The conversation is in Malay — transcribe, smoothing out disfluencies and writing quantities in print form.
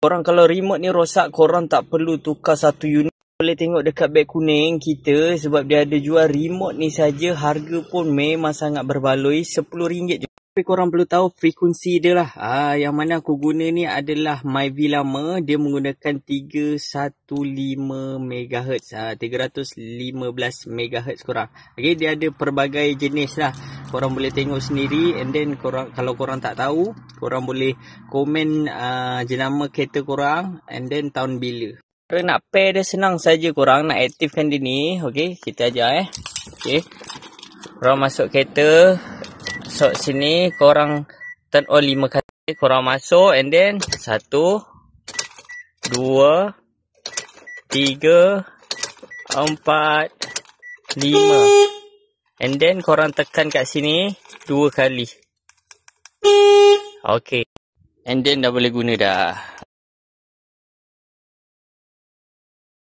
Korang kalau remote ni rosak, korang tak perlu tukar satu unit. Boleh tengok dekat beg kuning kita, sebab dia ada jual remote ni saja. Harga pun memang sangat berbaloi, RM10 je. Tapi korang perlu tahu frekuensi dia lah. Yang mana aku guna ni adalah MyV lama. Dia menggunakan 315 MHz. 315 MHz korang. Okay, dia ada pelbagai jenis lah. Korang boleh tengok sendiri. And then kalau korang tak tahu, korang boleh komen jenama kereta korang. And then tahun bila. Kalau nak pair dia senang saja korang. Nak aktifkan dia ni. Okay, kita ajar Okay. Korang masuk kereta. So sini korang turn on 5 kali. Korang masuk and then 1, 2, 3, 4, 5. And then korang tekan kat sini 2 kali. Okay. And then dah boleh guna dah.